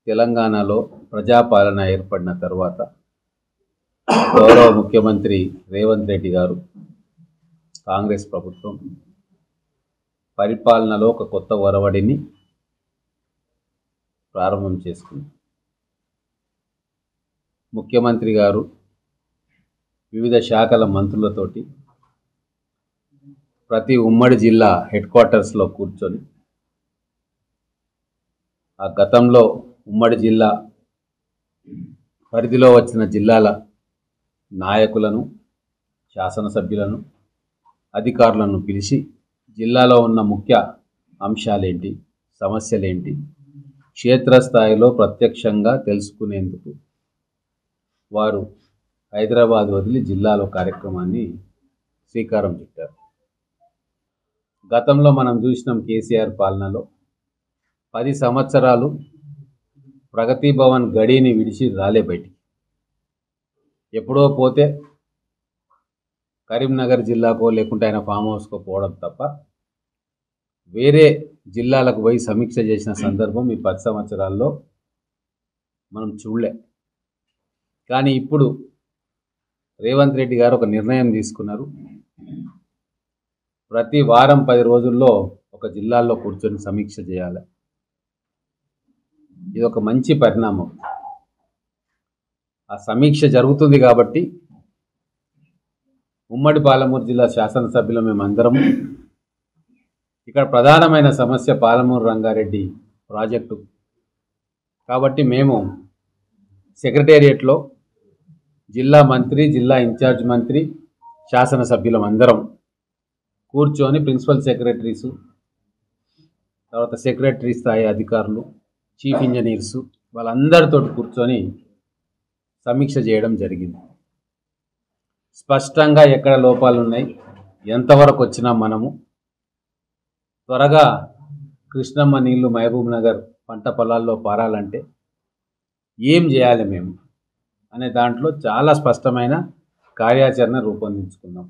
తెలంగాణలో ప్రజాపాలన ఏర్పడిన తర్వాత గౌరవ ముఖ్యమంత్రి రేవంత్ రెడ్డి గారు కాంగ్రెస్ ప్రభుత్వం పరిపాలనలో ఒక కొత్త ఒరవడిని ప్రారంభం చేసుకుంది. ముఖ్యమంత్రి గారు వివిధ శాఖల మంత్రులతోటి ప్రతి ఉమ్మడి జిల్లా హెడ్ క్వార్టర్స్లో కూర్చొని ఆ గతంలో ఉమ్మడి జిల్లా పరిధిలో వచ్చిన జిల్లాల నాయకులను, శాసనసభ్యులను, అధికారులను పిలిచి జిల్లాలో ఉన్న ముఖ్య అంశాలేంటి, సమస్యలేంటి క్షేత్రస్థాయిలో ప్రత్యక్షంగా తెలుసుకునేందుకు వారు హైదరాబాద్ వదిలి జిల్లాలో కార్యక్రమాన్ని శ్రీకారం చుట్టారు. గతంలో మనం చూసినాం కేసీఆర్ పాలనలో 10 సంవత్సరాలు ప్రగతి భవన్ గడిని విడిచి రాలే బయటికి. ఎప్పుడో పోతే కరీంనగర్ జిల్లాకో లేకుంటే ఆయన ఫామ్ హౌస్కో పోవడం తప్ప వేరే జిల్లాలకు పోయి సమీక్ష చేసిన సందర్భం ఈ 10 సంవత్సరాల్లో మనం చూడలే. కానీ ఇప్పుడు రేవంత్ రెడ్డి గారు ఒక నిర్ణయం తీసుకున్నారు. ప్రతి వారం 10 రోజుల్లో ఒక జిల్లాల్లో కూర్చొని సమీక్ష చేయాలి. ఇది ఒక మంచి పరిణామం. ఆ సమీక్ష జరుగుతుంది కాబట్టి ఉమ్మడి పాలమూరు జిల్లా శాసనసభ్యులు మేమందరం ఇక్కడ ప్రధానమైన సమస్య పాలమూరు రంగారెడ్డి ప్రాజెక్టు కాబట్టి మేము సెక్రటేరియట్లో జిల్లా మంత్రి, జిల్లా ఇన్ఛార్జ్ మంత్రి, శాసనసభ్యులం అందరం కూర్చొని ప్రిన్సిపల్ సెక్రటరీసు, తర్వాత సెక్రటరీ స్థాయి అధికారులు, చీఫ్ ఇంజనీర్సు వాళ్ళందరితో కూర్చొని సమీక్ష చేయడం జరిగింది. స్పష్టంగా ఎక్కడ లోపాలు ఉన్నాయి, ఎంతవరకు వచ్చినా మనము త్వరగా కృష్ణమ్మ నీళ్లు మహబూబ్ నగర్ పంట పొలాల్లో పారాలంటే ఏం చేయాలి మేము అనే దాంట్లో చాలా స్పష్టమైన కార్యాచరణ రూపొందించుకున్నాం.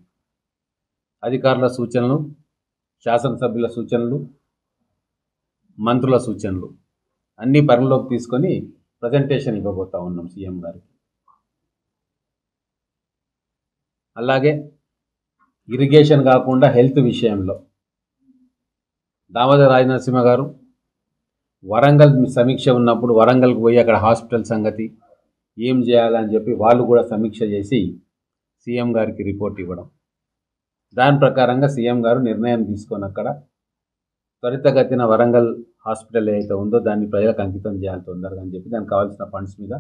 అధికారుల సూచనలు, శాసనసభ్యుల సూచనలు, మంత్రుల సూచనలు అన్ని పరిలోకి తీసుకొని ప్రజెంటేషన్ ఇవ్వబోతా ఉన్నాం సీఎం గారికి. అలాగే ఇరిగేషన్ కాకుండా హెల్త్ విషయంలో దామోదర్ రాజనరసింహ గారు వరంగల్ సమీక్ష ఉన్నప్పుడు వరంగల్కి పోయి అక్కడ హాస్పిటల్ సంగతి ఏం చేయాలని చెప్పి వాళ్ళు కూడా సమీక్ష చేసి సీఎం గారికి రిపోర్ట్ ఇవ్వడం, దాని ప్రకారంగా సీఎం గారు నిర్ణయం తీసుకొని అక్కడ త్వరితగతిన వరంగల్ హాస్పిటల్ ఏదైతే ఉందో దాన్ని ప్రజలకు అంకితం చేయాలి తొందరగా అని చెప్పి దానికి కావాల్సిన ఫండ్స్ మీద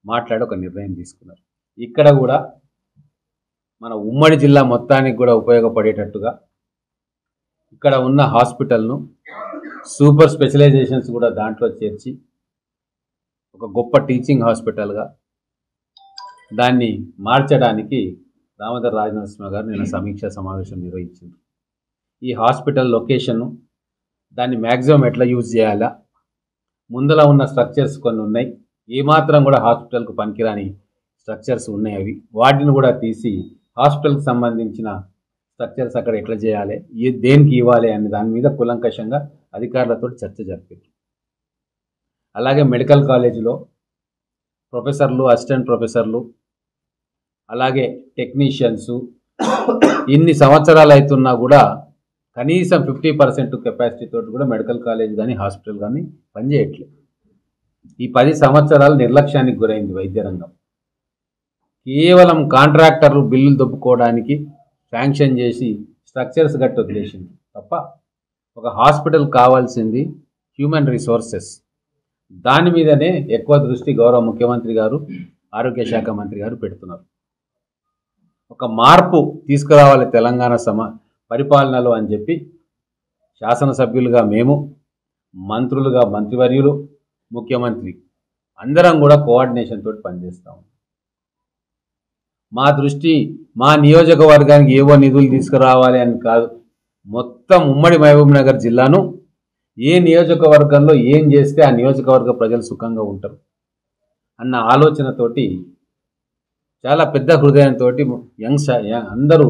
మాట్లాడి ఒక నిర్ణయం తీసుకున్నారు. ఇక్కడ కూడా మన ఉమ్మడి జిల్లా మొత్తానికి కూడా ఉపయోగపడేటట్టుగా ఇక్కడ ఉన్న హాస్పిటల్ను సూపర్ స్పెషలైజేషన్స్ కూడా దాంట్లో చేర్చి ఒక గొప్ప టీచింగ్ హాస్పిటల్గా దాన్ని మార్చడానికి దామోదర్ రాజనరసింహ గారు నిన్న సమీక్షా సమావేశం నిర్వహించారు. ఈ హాస్పిటల్ లొకేషన్ను దాన్ని మ్యాక్సిమం ఎట్లా యూజ్ చేయాలా, ముందర ఉన్న స్ట్రక్చర్స్ కొన్ని ఉన్నాయి, ఏమాత్రం కూడా హాస్పిటల్కు పనికిరాని స్ట్రక్చర్స్ ఉన్నాయి, అవి వాటిని కూడా తీసి హాస్పిటల్కి సంబంధించిన స్ట్రక్చర్స్ అక్కడ ఎట్లా చేయాలి, దేనికి ఇవ్వాలి అనే దాని మీద కూలంకషంగా అధికారులతో చర్చ జరిపారు. అలాగే మెడికల్ కాలేజీలో ప్రొఫెసర్లు, అసిస్టెంట్ ప్రొఫెసర్లు, అలాగే టెక్నీషియన్సు ఇన్ని సంవత్సరాలు అవుతున్నా కూడా కనీసం 50% కెపాసిటీ తోటి కూడా మెడికల్ కాలేజ్ కానీ హాస్పిటల్ కానీ పనిచేయట్లేదు. ఈ 10 సంవత్సరాలు నిర్లక్ష్యానికి గురైంది వైద్య రంగం. కేవలం కాంట్రాక్టర్లు బిల్లులు దొబ్బుకోవడానికి శాంక్షన్ చేసి స్ట్రక్చర్స్ గట్టి వదిలేసింది తప్ప ఒక హాస్పిటల్ కావాల్సింది హ్యూమన్ రిసోర్సెస్. దాని మీదనే ఎక్కువ దృష్టి గౌరవ ముఖ్యమంత్రి గారు, ఆరోగ్య శాఖ మంత్రి గారు పెడుతున్నారు. ఒక మార్పు తీసుకురావాలి తెలంగాణ పరిపాలనలో అని చెప్పి శాసనసభ్యులుగా మేము, మంత్రులుగా మంత్రివర్యులు, ముఖ్యమంత్రి అందరం కూడా కోఆర్డినేషన్ తోటి పనిచేస్తాము. మా దృష్టి మా నియోజకవర్గానికి ఏవో నిధులు తీసుకురావాలి అని కాదు, మొత్తం ఉమ్మడి మహబూబ్ నగర్ జిల్లాను ఏ నియోజకవర్గంలో ఏం చేస్తే ఆ నియోజకవర్గ ప్రజలు సుఖంగా ఉంటారు అన్న ఆలోచనతోటి చాలా పెద్ద హృదయంతో అందరూ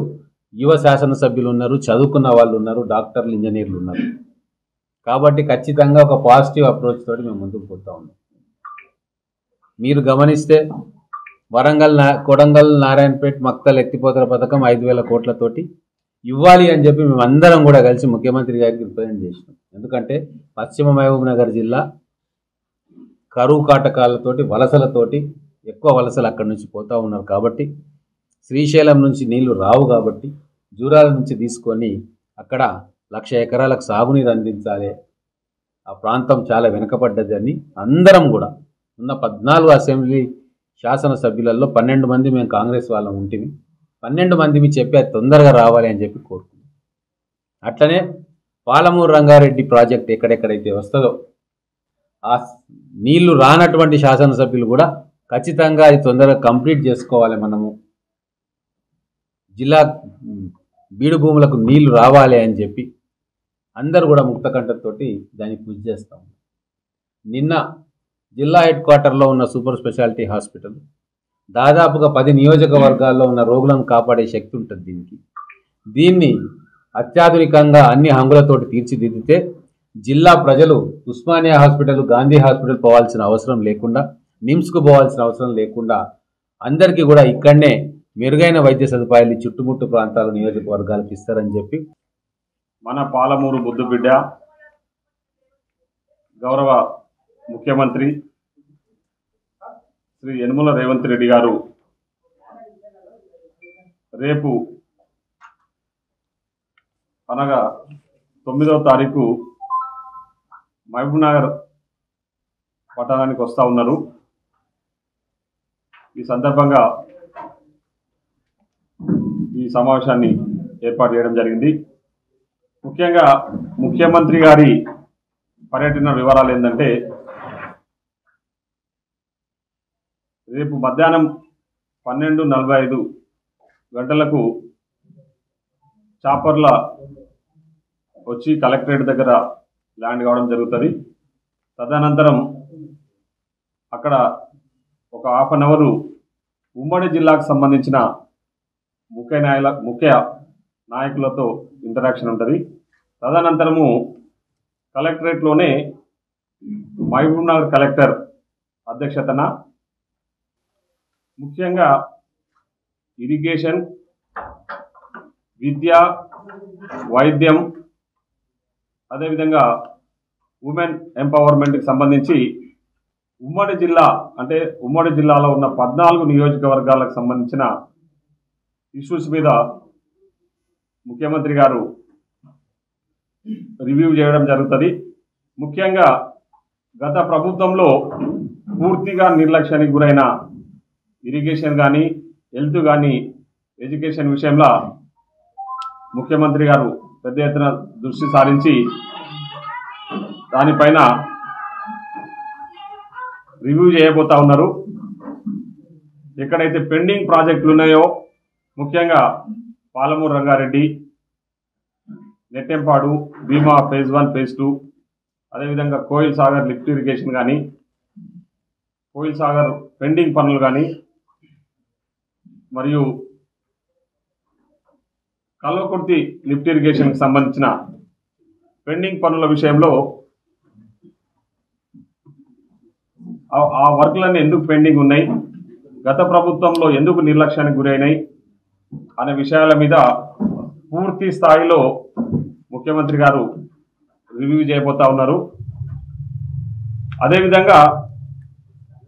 యువ శాసనసభ్యులు ఉన్నారు, చదువుకున్న వాళ్ళు ఉన్నారు, డాక్టర్లు, ఇంజనీర్లు ఉన్నారు. కాబట్టి ఖచ్చితంగా ఒక పాజిటివ్ అప్రోచ్ తోటి మేము ముందుకు పోతా ఉన్నాం. మీరు గమనిస్తే కొడంగల్ నారాయణపేట మక్తల్ ఎత్తిపోతల పథకం 5,000 కోట్లతోటి ఇవ్వాలి అని చెప్పి మేమందరం కూడా కలిసి ముఖ్యమంత్రి గారికి రిప్రజెంట్ చేసినాం. ఎందుకంటే పశ్చిమ మహబూబ్ నగర్ జిల్లా కరువు కాటకాలతోటి వలసలతోటి ఎక్కువ వలసలు అక్కడి నుంచి పోతూ ఉన్నారు. కాబట్టి శ్రీశైలం నుంచి నీళ్లు రావు కాబట్టి జూరాల నుంచి తీసుకొని అక్కడ 1,00,000 ఎకరాలకు సాగునీరు అందించాలి. ఆ ప్రాంతం చాలా వెనుకబడ్డదని అందరం కూడా ఉన్న 14 అసెంబ్లీ శాసనసభ్యులలో 12 మంది మేము కాంగ్రెస్ వాళ్ళం ఉంటిమి. 12 మంది చెప్పి అది తొందరగా రావాలి అని చెప్పి కోరుకున్నాం. అట్లనే పాలమూరు రంగారెడ్డి ప్రాజెక్ట్ ఎక్కడెక్కడైతే వస్తుందో ఆ నీళ్లు రానటువంటి శాసనసభ్యులు కూడా ఖచ్చితంగా అది తొందరగా కంప్లీట్ చేసుకోవాలి. మనము జిల్లా బీడు భూములకు నీళ్లు రావాలి అని చెప్పి అందరూ కూడా ముక్తకంఠంతో దాన్ని కృషి చేస్తాం. నిన్న జిల్లా హెడ్ క్వార్టర్లో ఉన్న సూపర్ స్పెషాలిటీ హాస్పిటల్ దాదాపుగా 10 నియోజకవర్గాల్లో ఉన్న రోగులను కాపాడే శక్తి ఉంటుంది దీన్ని అత్యాధునికంగా అన్ని హంగులతోటి తీర్చిదిద్దితే జిల్లా ప్రజలు ఉస్మానియా హాస్పిటల్, గాంధీ హాస్పిటల్ పోవాల్సిన అవసరం లేకుండా, నిమ్స్కు పోవాల్సిన అవసరం లేకుండా అందరికీ కూడా ఇక్కడనే మెరుగైన వైద్య సదుపాయాలు చుట్టుముట్టు ప్రాంతాల నియోజకవర్గాలకు ఇస్తారని చెప్పి మన పాలమూరు బుద్ధుబిడ్డ గౌరవ ముఖ్యమంత్రి శ్రీ యనమల రేవంత్ రెడ్డి గారు రేపు అనగా 9వ తారీఖు మహబూబ్నగర్ పట్టణానికి వస్తూ ఉన్నారు. ఈ సందర్భంగా ఈ సమావేశాన్ని ఏర్పాటు చేయడం జరిగింది. ముఖ్యంగా ముఖ్యమంత్రి గారి పర్యటన వివరాలు ఏంటంటే, రేపు మధ్యాహ్నం 12:45 గంటలకు చాపర్ల వచ్చి కలెక్టరేట్ దగ్గర ల్యాండ్ కావడం జరుగుతుంది. తదనంతరం అక్కడ ఒక హాఫ్ అన్ అవర్ ఉమ్మడి జిల్లాకు సంబంధించిన ముఖ్య నాయకులతో ఇంటరాక్షన్ ఉంటుంది. తదనంతరము కలెక్టరేట్లోనే మహబూబ్నగర్ కలెక్టర్ అధ్యక్షతన ముఖ్యంగా ఇరిగేషన్, విద్య, వైద్యం, అదేవిధంగా ఉమెన్ ఎంపవర్మెంట్కి సంబంధించి ఉమ్మడి జిల్లాలో ఉన్న 14 నియోజకవర్గాలకు సంబంధించిన ఇష్యూస్ మీద ముఖ్యమంత్రి గారు రివ్యూ చేయడం జరుగుతుంది. ముఖ్యంగా గత ప్రభుత్వంలో పూర్తిగా నిర్లక్ష్యానికి గురైన ఇరిగేషన్ కానీ, హెల్త్ కానీ, ఎడ్యుకేషన్ విషయంలో ముఖ్యమంత్రి గారు పెద్ద ఎత్తున దృష్టి సారించి దానిపైన రివ్యూ చేయబోతా ఉన్నారు. ఎక్కడైతే పెండింగ్ ప్రాజెక్టులు ఉన్నాయో, ముఖ్యంగా పాలమూరు రంగారెడ్డి, నెట్టెంపాడు, భీమా ఫేజ్ 1, ఫేజ్ 2, అదేవిధంగా కోయిల్ సాగర్ లిఫ్ట్ ఇరిగేషన్ కానీ, కోయిల్ సాగర్ పెండింగ్ పనులు కానీ, మరియు కల్వకుర్తి లిఫ్ట్ ఇరిగేషన్కి సంబంధించిన పెండింగ్ పనుల విషయంలో ఆ వర్క్లన్నీ ఎందుకు పెండింగ్ ఉన్నాయి, గత ప్రభుత్వంలో ఎందుకు నిర్లక్ష్యానికి గురైనాయి అనే విషయాల మీద పూర్తి స్థాయిలో ముఖ్యమంత్రి గారు రివ్యూ చేయబోతా ఉన్నారు. అదేవిధంగా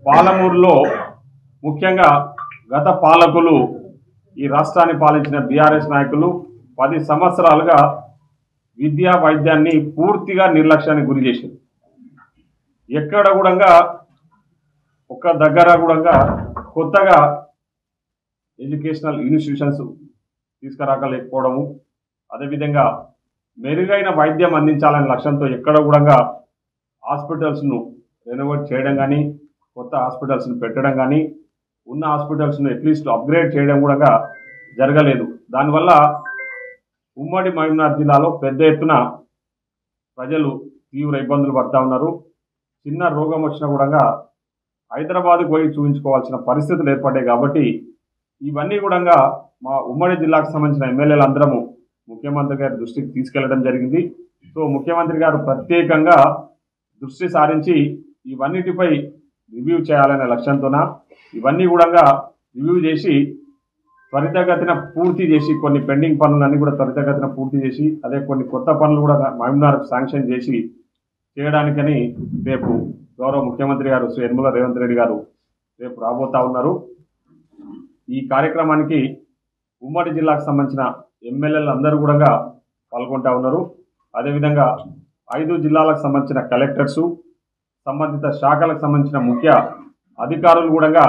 పాలమూరులో ముఖ్యంగా గత పాలకులు, ఈ రాష్ట్రాన్ని పాలించిన బీఆర్ఎస్ నాయకులు 10 సంవత్సరాలుగా విద్యా వైద్యాన్ని పూర్తిగా నిర్లక్ష్యానికి గురి చేశారు. ఎక్కడ కూడా ఒక్క దగ్గర కూడా కొత్తగా ఎడ్యుకేషనల్ ఇన్స్టిట్యూషన్స్ తీసుకురాకలేకపోవడము, అదేవిధంగా మెరుగైన వైద్యం అందించాలనే లక్ష్యంతో ఎక్కడ కూడా హాస్పిటల్స్ను రెనోవేట్ చేయడం కానీ, కొత్త హాస్పిటల్స్ను పెట్టడం కానీ, ఉన్న హాస్పిటల్స్ను అట్లీస్ట్ అప్గ్రేడ్ చేయడం కూడా జరగలేదు. దానివల్ల ఉమ్మడి మహబూబ్నగర్ జిల్లాలో పెద్ద ఎత్తున ప్రజలు తీవ్ర ఇబ్బందులు పడుతూ ఉన్నారు. చిన్న రోగం వచ్చినా కూడా హైదరాబాద్కు పోయి చూపించుకోవాల్సిన పరిస్థితులు ఏర్పడ్డాయి. కాబట్టి ఇవన్నీ కూడా మా ఉమ్మడి జిల్లాకు సంబంధించిన ఎమ్మెల్యేలు అందరము ముఖ్యమంత్రి గారి దృష్టికి తీసుకెళ్లడం జరిగింది. సో ముఖ్యమంత్రి గారు ప్రత్యేకంగా దృష్టి సారించి ఇవన్నిటిపై రివ్యూ చేయాలనే లక్ష్యంతోన ఇవన్నీ కూడా రివ్యూ చేసి త్వరితగతిన పూర్తి చేసి కొన్ని పెండింగ్ పనులన్నీ కూడా త్వరితగతిన పూర్తి చేసి అదే కొన్ని కొత్త పనులు కూడా మహబూబ్నగర్కు శాంక్షన్ చేసి చేయడానికని రేపు గౌరవ ముఖ్యమంత్రి గారు శ్రీ యనమల రేవంత్ రెడ్డి గారు రేపు రాబోతా ఉన్నారు. ఈ కార్యక్రమానికి ఉమ్మడి జిల్లాకు సంబంధించిన ఎమ్మెల్యేలు అందరూ కూడా పాల్గొంటా ఉన్నారు. అదేవిధంగా 5 జిల్లాలకు సంబంధించిన కలెక్టర్సు, సంబంధిత శాఖలకు సంబంధించిన ముఖ్య అధికారులు కూడా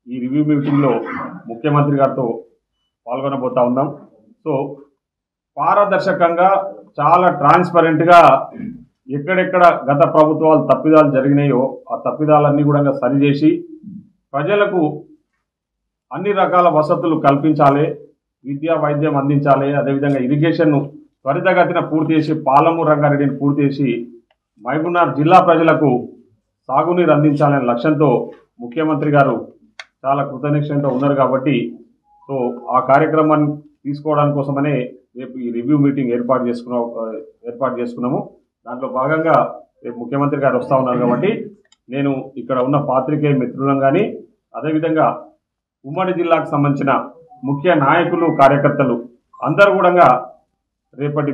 ఈ రివ్యూ మీటింగ్లో ముఖ్యమంత్రి గారితో పాల్గొనబోతా ఉన్నాం. సో పారదర్శకంగా చాలా ట్రాన్స్పరెంట్గా ఎక్కడెక్కడ గత ప్రభుత్వాలు తప్పిదాలు జరిగినాయో ఆ తప్పిదాలన్నీ కూడా సరిచేసి ప్రజలకు అన్ని రకాల వసతులు కల్పించాలి, విద్యా వైద్యం అందించాలి, అదేవిధంగా ఇరిగేషన్ను త్వరితగతిన పూర్తి చేసి పాలమూరు రంగారెడ్డిని పూర్తి చేసి మహబూబ్నగర్ జిల్లా ప్రజలకు సాగునీరు అందించాలనే లక్ష్యంతో ముఖ్యమంత్రి గారు చాలా కృతనిశ్చయంతో ఉన్నారు. కాబట్టి సో ఆ కార్యక్రమాన్ని తీసుకోవడం కోసమనే రేపు ఈ రివ్యూ మీటింగ్ ఏర్పాటు చేసుకున్నాము. దాంట్లో భాగంగా రేపు ముఖ్యమంత్రి గారు వస్తూ ఉన్నారు. కాబట్టి నేను ఇక్కడ ఉన్న పాత్రికేయ మిత్రులను కానీ అదేవిధంగా ఉమ్మడి జిల్లాకు సంబంధించిన ముఖ్య నాయకులు, కార్యకర్తలు అందరూ కూడా రేపటి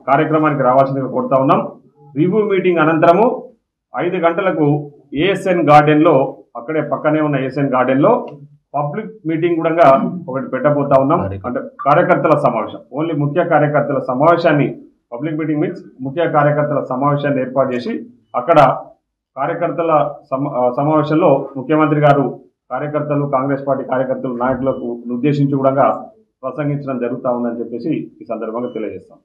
కార్యక్రమానికి రావాల్సిందిగా కోరుతా ఉన్నాం. రివ్యూ మీటింగ్ అనంతరము 5 గంటలకు ఏఎస్ఎన్ గార్డెన్లో, అక్కడే పక్కనే ఉన్న ఏఎస్ఎన్ గార్డెన్లో పబ్లిక్ మీటింగ్ కూడా ఒకటి పెట్టబోతా ఉన్నాం. అంటే కార్యకర్తల సమావేశం, ఓన్లీ ముఖ్య కార్యకర్తల సమావేశాన్ని, పబ్లిక్ మీటింగ్ మీన్స్ ముఖ్య కార్యకర్తల సమావేశాన్ని ఏర్పాటు చేసి అక్కడ కార్యకర్తల సమావేశంలో ముఖ్యమంత్రి గారు కార్యకర్తలు, కాంగ్రెస్ పార్టీ కార్యకర్తలు, నాయకులకు ఉద్దేశించి కూడా ప్రసంగించడం జరుగుతూ ఉందని చెప్పేసి ఈ సందర్భంగా తెలియజేస్తాం.